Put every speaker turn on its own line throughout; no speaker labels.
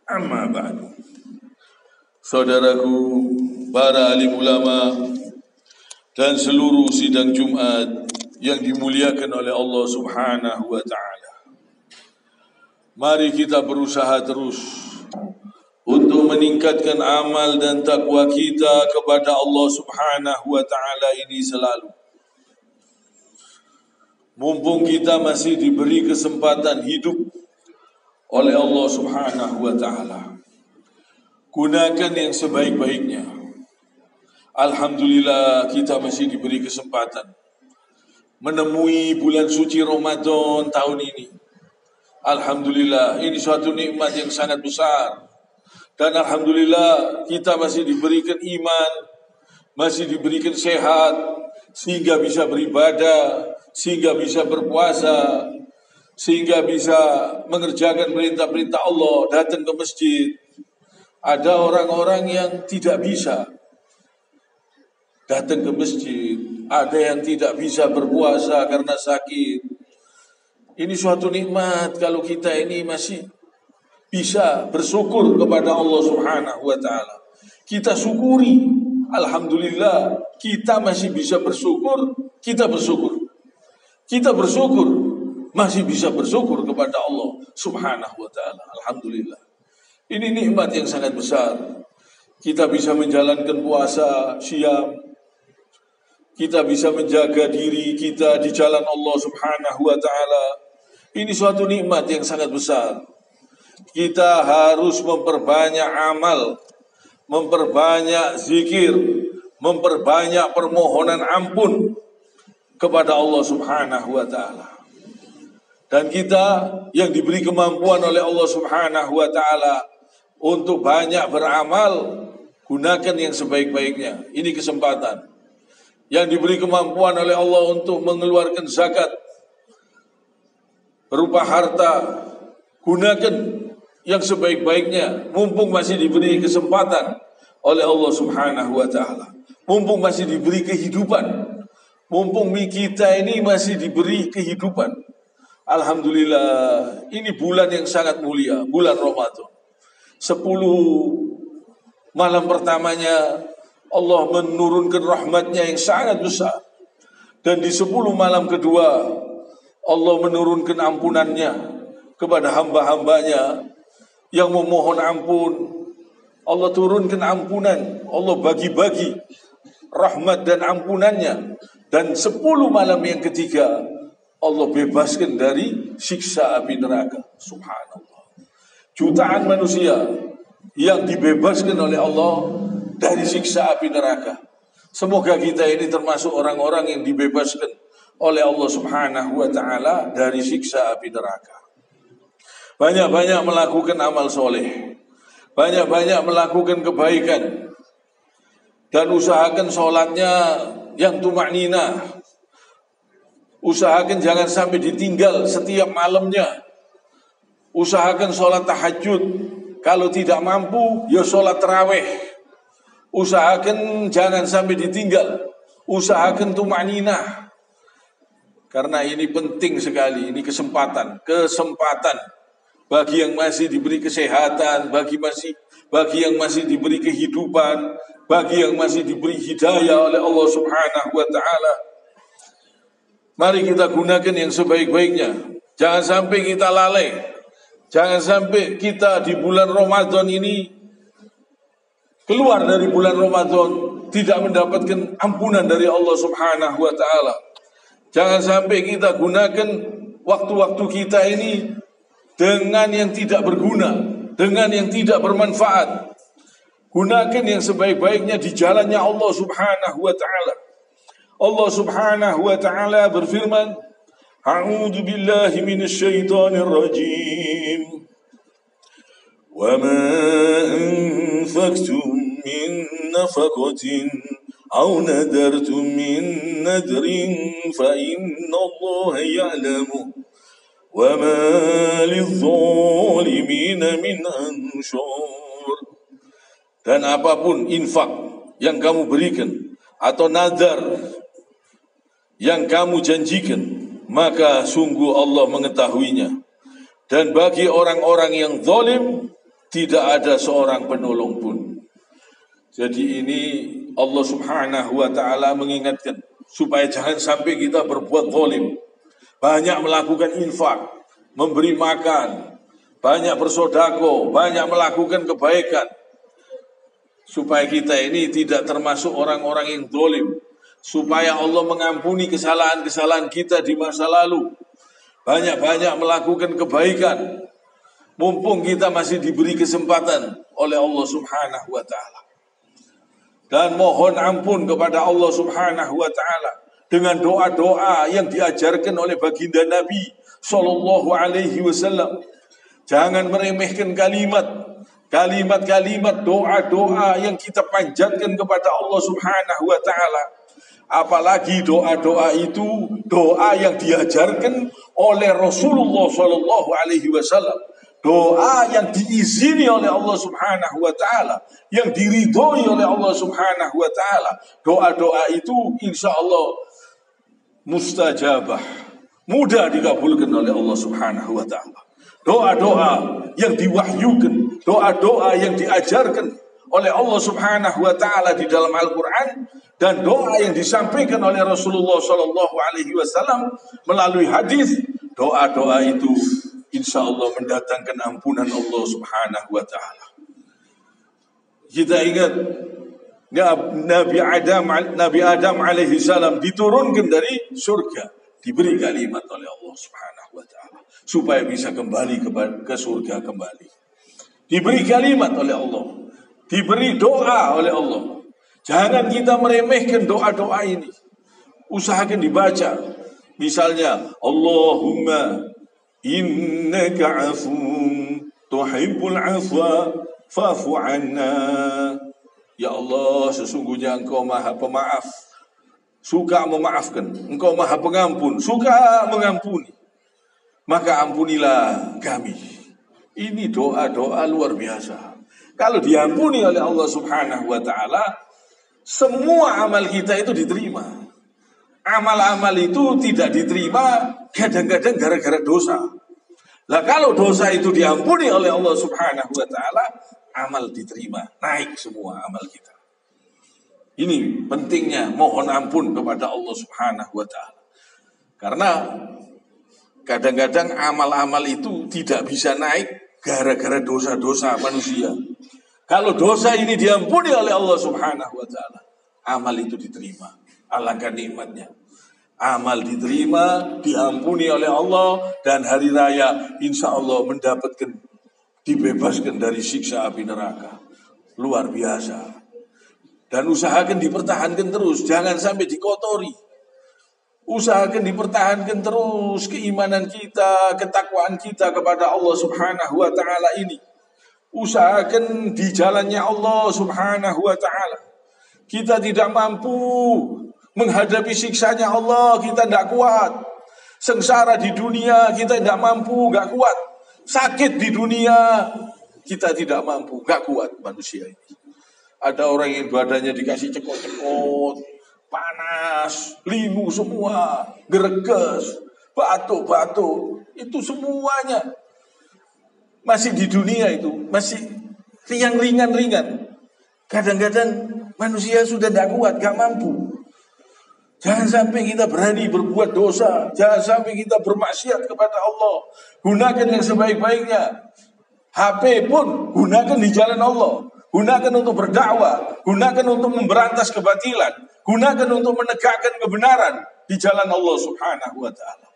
Amma ba'du. Saudaraku, para alim ulama dan seluruh sidang Jumat yang dimuliakan oleh Allah Subhanahu wa ta'ala. Mari kita berusaha terus untuk meningkatkan amal dan takwa kita kepada Allah Subhanahu wa ta'ala ini selalu. Mumpung kita masih diberi kesempatan hidup oleh Allah Subhanahu wa ta'ala, gunakan yang sebaik-baiknya. Alhamdulillah kita masih diberi kesempatan menemui bulan suci Ramadan tahun ini. Alhamdulillah, ini suatu nikmat yang sangat besar. Dan alhamdulillah kita masih diberikan iman, masih diberikan sehat, sehingga bisa beribadah, sehingga bisa berpuasa, sehingga bisa mengerjakan perintah-perintah Allah, datang ke masjid. Ada orang-orang yang tidak bisa datang ke masjid, ada yang tidak bisa berpuasa karena sakit. Ini suatu nikmat kalau kita ini masih bisa bersyukur kepada Allah Subhanahu wa ta'ala. Kita syukuri, alhamdulillah kita masih bisa bersyukur, kita bersyukur. Kita bersyukur, masih bisa bersyukur kepada Allah Subhanahu wa ta'ala. Alhamdulillah. Ini nikmat yang sangat besar. Kita bisa menjalankan puasa, siam. Kita bisa menjaga diri kita di jalan Allah Subhanahu wa ta'ala. Ini suatu nikmat yang sangat besar. Kita harus memperbanyak amal, memperbanyak zikir, memperbanyak permohonan ampun kepada Allah Subhanahu wa ta'ala. Dan kita yang diberi kemampuan oleh Allah Subhanahu wa ta'ala untuk banyak beramal, gunakan yang sebaik-baiknya. Ini kesempatan. Yang diberi kemampuan oleh Allah untuk mengeluarkan zakat berupa harta, gunakan yang sebaik-baiknya. Mumpung masih diberi kesempatan oleh Allah Subhanahu wa ta'ala. Mumpung masih diberi kehidupan. Mumpung kita ini masih diberi kehidupan. Alhamdulillah, ini bulan yang sangat mulia, bulan Ramadan. 10 malam pertamanya Allah menurunkan rahmatnya yang sangat besar. Dan di 10 malam kedua Allah menurunkan ampunannya kepada hamba-hambanya yang memohon ampun. Allah turunkan ampunan, Allah bagi-bagi rahmat dan ampunannya. Dan 10 malam yang ketiga Allah bebaskan dari siksa api neraka. Subhanallah. Jutaan manusia yang dibebaskan oleh Allah dari siksa api neraka. Semoga kita ini termasuk orang-orang yang dibebaskan oleh Allah Subhanahu wa ta'ala dari siksa api neraka. Banyak-banyak melakukan amal soleh, banyak-banyak melakukan kebaikan, dan usahakan sholatnya yang tumakninah. Usahakan jangan sampai ditinggal setiap malamnya. Usahakan sholat tahajud. Kalau tidak mampu, ya sholat tarawih. Usahakan jangan sampai ditinggal. Usahakan tumakninah. Karena ini penting sekali. Ini kesempatan. Kesempatan bagi yang masih diberi kesehatan, bagi yang masih diberi kehidupan, bagi yang masih diberi hidayah oleh Allah Subhanahu wa ta'ala. Mari kita gunakan yang sebaik-baiknya. Jangan sampai kita lalai. Jangan sampai kita di bulan Ramadan ini keluar dari bulan Ramadan tidak mendapatkan ampunan dari Allah Subhanahu wa ta'ala. Jangan sampai kita gunakan waktu-waktu kita ini dengan yang tidak berguna, dengan yang tidak bermanfaat. Gunakan yang sebaik-baiknya di jalannya Allah Subhanahu wa ta'ala. Allah Subhanahu wa ta'ala berfirman, A'udzu billahi minasy syaithanir rajim. Wa ma anfaqtum min nafaqatin aw nadartum min nadrin fa innallaha ya'lamu wa ma lidh-dhalimina min anshur. Dan apapun infak yang kamu berikan atau nadar yang kamu janjikan, maka sungguh Allah mengetahuinya. Dan bagi orang-orang yang zalim, Tidak ada seorang penolong pun. Jadi ini Allah Subhanahu wa ta'ala mengingatkan supaya jangan sampai kita berbuat zalim. Banyak melakukan infak, memberi makan, banyak bersodako, banyak melakukan kebaikan. Supaya kita ini tidak termasuk orang-orang yang zalim. Supaya Allah mengampuni kesalahan-kesalahan kita di masa lalu. Banyak-banyak melakukan kebaikan. Mumpung kita masih diberi kesempatan oleh Allah Subhanahu wa ta'ala. Dan mohon ampun kepada Allah Subhanahu wa ta'ala dengan doa-doa yang diajarkan oleh baginda Nabi sallallahu alaihi wasallam. Jangan meremehkan kalimat-kalimat doa-doa yang kita panjatkan kepada Allah Subhanahu wa ta'ala. Apalagi doa-doa itu doa yang diajarkan oleh Rasulullah sallallahu alaihi wasallam. Doa yang diizini oleh Allah Subhanahu wa ta'ala, yang diridhoi oleh Allah Subhanahu wa ta'ala. Doa-doa itu insya Allah mustajabah, mudah dikabulkan oleh Allah Subhanahu wa ta'ala. Doa-doa yang diwahyukan, doa-doa yang diajarkan oleh Allah Subhanahu wa ta'ala di dalam Al-Quran, dan doa yang disampaikan oleh Rasulullah sallallahu alaihi wasallam melalui hadis. Doa-doa itu insya Allah mendatangkan ampunan Allah Subhanahu wa ta'ala. Kita ingat Nabi Adam alaihi salam diturunkan dari surga, diberi kalimat oleh Allah Subhanahu wa ta'ala supaya bisa kembali ke surga kembali. Diberi kalimat oleh Allah, diberi doa oleh Allah. Jangan kita meremehkan doa-doa ini. Usahakan dibaca. Misalnya Allahumma innaka afun tuhibbul afwa fa'fu anna. Ya Allah, sesungguhnya Engkau Maha Pemaaf, suka memaafkan. Engkau Maha Pengampun, suka mengampuni. Maka ampunilah kami. Ini doa-doa luar biasa. Kalau diampuni oleh Allah Subhanahu wa ta'ala, semua amal kita itu diterima. Amal-amal itu tidak diterima kadang-kadang gara-gara dosa. Lah kalau dosa itu diampuni oleh Allah Subhanahu wa ta'ala, amal diterima, naik semua amal kita. Ini pentingnya mohon ampun kepada Allah Subhanahu wa ta'ala. Karena kadang-kadang amal-amal itu tidak bisa naik gara-gara dosa-dosa manusia. Kalau dosa ini diampuni oleh Allah Subhanahu wa ta'ala, amal itu diterima. Alangkah nikmatnya. Amal diterima, diampuni oleh Allah, dan hari raya insya Allah mendapatkan, dibebaskan dari siksa api neraka. Luar biasa. Dan usahakan dipertahankan terus, jangan sampai dikotori. Usahakan dipertahankan terus keimanan kita, ketakwaan kita kepada Allah Subhanahu wa ta'ala ini. Usahakan di jalannya Allah Subhanahu wa ta'ala. Kita tidak mampu menghadapi siksanya Allah, kita tidak kuat. Sengsara di dunia, kita tidak mampu, gak kuat. Sakit di dunia, kita tidak mampu, gak kuat manusia ini. Ada orang yang badannya dikasih cekot-cekot, panas, linu semua, greges, batuk-batuk, itu semuanya masih di dunia itu, masih ringan-ringan. Kadang-kadang manusia sudah tidak kuat, gak mampu. Jangan sampai kita berani berbuat dosa. Jangan sampai kita bermaksiat kepada Allah. Gunakan yang sebaik-baiknya. HP pun gunakan di jalan Allah. Gunakan untuk berdakwah. Gunakan untuk memberantas kebatilan. Gunakan untuk menegakkan kebenaran di jalan Allah Subhanahu wa ta'ala.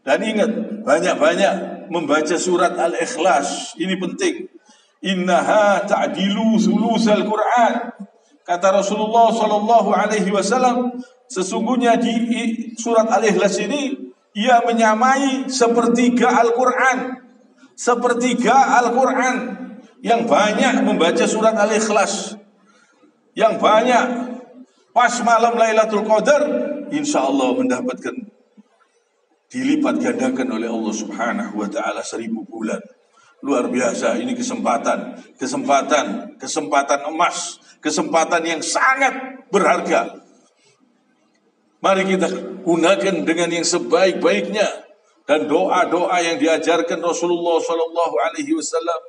Dan ingat, banyak-banyak membaca surat Al-Ikhlas. Ini penting. Innaha ta'dilu sulusal Qur'an. Kata Rasulullah sallallahu alaihi wasallam, sesungguhnya di surat Al-Ikhlas ini ia menyamai sepertiga Al-Quran. Sepertiga Al-Quran. Yang banyak membaca surat Al-Ikhlas, yang banyak pas malam Lailatul Qadar, insya Allah mendapatkan dilipat gandakan oleh Allah Subhanahu wa ta'ala 1000 bulan. Luar biasa, ini kesempatan emas, kesempatan yang sangat berharga. Mari kita gunakan dengan yang sebaik-baiknya, dan doa-doa yang diajarkan Rasulullah sallallahu alaihi wasallam.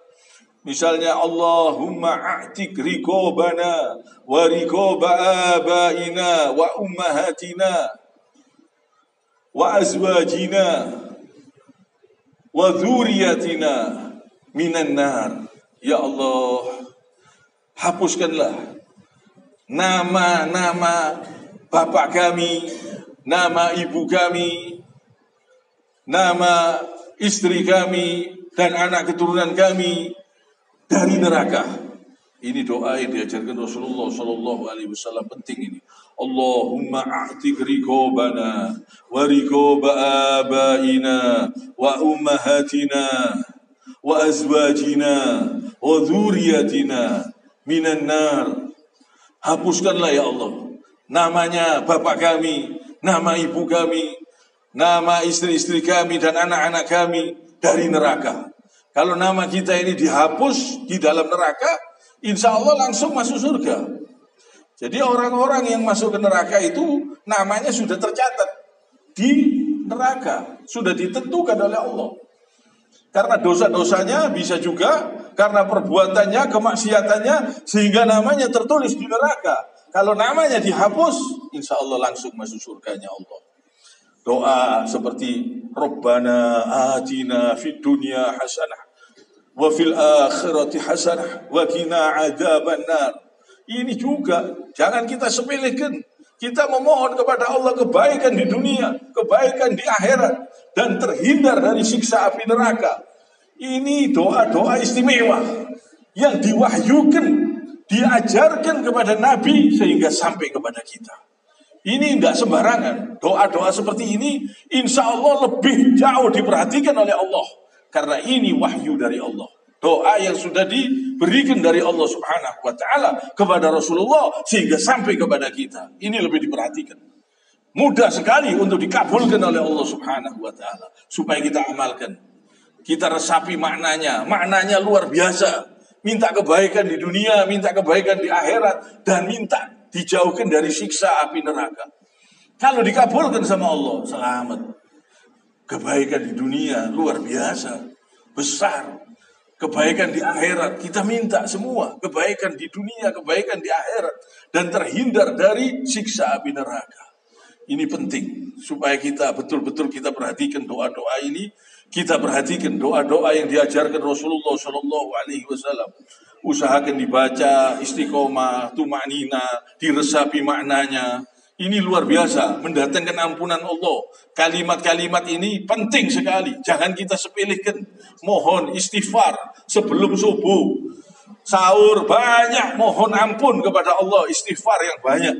Misalnya Allahumma a'tik riqabana wa riqaba abaina wa ummahatina wa azwajina wa dzurriyyatina minan nar. Ya Allah, hapuskanlah nama-nama bapak kami, nama ibu kami, nama istri kami dan anak keturunan kami dari neraka. Ini doa yang diajarkan Rasulullah Shallallahu Alaihi Wasallam, penting ini. Allahumma a'tik riqabana wa riqaba abaina wa ummahatina wa azwajina wa dzurriyyatina minan nar. Hapuskanlah ya Allah namanya bapak kami, nama ibu kami, nama istri-istri kami dan anak-anak kami dari neraka. Kalau nama kita ini dihapus di dalam neraka, insya Allah langsung masuk surga. Jadi orang-orang yang masuk ke neraka itu namanya sudah tercatat di neraka, sudah ditentukan oleh Allah. Karena dosa-dosanya bisa juga karena perbuatannya, kemaksiatannya, sehingga namanya tertulis di neraka. Kalau namanya dihapus, insya Allah langsung masuk surganya Allah. Doa seperti Rabbana atina fid dunya hasanah wa fil akhirati hasanah wa qina adzabannar. Ini juga jangan kita sepelekan. Kita memohon kepada Allah kebaikan di dunia, kebaikan di akhirat, dan terhindar dari siksa api neraka. Ini doa-doa istimewa yang diwahyukan, diajarkan kepada Nabi sehingga sampai kepada kita. Ini tidak sembarangan. Doa-doa seperti ini insya Allah lebih jauh diperhatikan oleh Allah. Karena ini wahyu dari Allah. Doa yang sudah diberikan dari Allah Subhanahu wa ta'ala kepada Rasulullah sehingga sampai kepada kita. Ini lebih diperhatikan. Mudah sekali untuk dikabulkan oleh Allah Subhanahu wa ta'ala. Supaya kita amalkan. Kita resapi maknanya. Maknanya luar biasa. Minta kebaikan di dunia, minta kebaikan di akhirat, dan minta dijauhkan dari siksa api neraka. Kalau dikabulkan sama Allah, selamat. Kebaikan di dunia luar biasa, besar. Kebaikan di akhirat, kita minta semua. Kebaikan di dunia, kebaikan di akhirat. Dan terhindar dari siksa api neraka. Ini penting, supaya kita betul-betul kita perhatikan doa-doa ini. Kita perhatikan doa-doa yang diajarkan Rasulullah Shallallahu Alaihi Wasallam. Usahakan dibaca istiqomah, tumanina, diresapi maknanya. Ini luar biasa, mendatangkan ampunan Allah. Kalimat-kalimat ini penting sekali. Jangan kita sepelekan. Mohon istighfar sebelum subuh. Sahur banyak, mohon ampun kepada Allah. Istighfar yang banyak.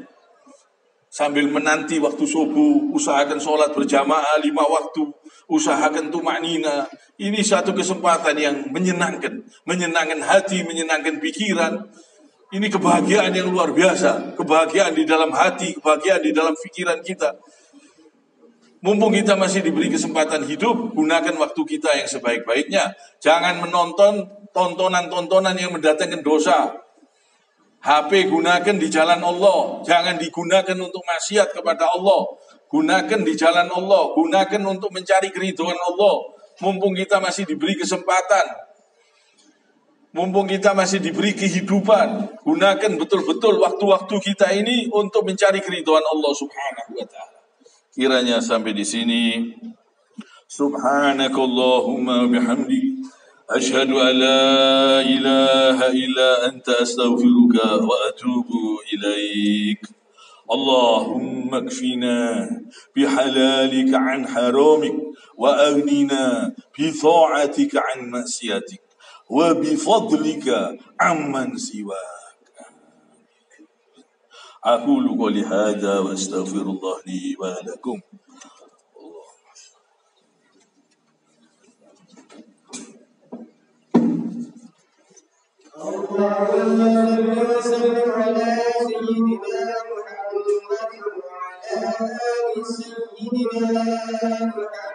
Sambil menanti waktu subuh, usahakan sholat berjamaah 5 waktu. Usahakan tumanina. Ini satu kesempatan yang menyenangkan. Menyenangkan hati, menyenangkan pikiran. Ini kebahagiaan yang luar biasa. Kebahagiaan di dalam hati, kebahagiaan di dalam pikiran kita. Mumpung kita masih diberi kesempatan hidup, gunakan waktu kita yang sebaik-baiknya. Jangan menonton tontonan-tontonan yang mendatangkan dosa. HP gunakan di jalan Allah. Jangan digunakan untuk maksiat kepada Allah. Gunakan di jalan Allah. Gunakan untuk mencari keridhaan Allah. Mumpung kita masih diberi kesempatan. Mumpung kita masih diberi kehidupan, gunakan betul-betul waktu-waktu kita ini untuk mencari keridhaan Allah Subhanahu wa ta'ala. Kiranya sampai di sini. Subhanakallahumma bihamdi. Ashhadu an la ilaha illa anta astaghfiruka wa atubu ilaik. Allahumma kfina bihalalika an haramik wa aghnina bi ta'atika an ma'siyatik. وبفضلك عمن سواك أقول قولي هذا وأستغفر الله لي ولكم اللهم صل وسلم على سيدنا محمد وعلى آل سيدنا محمد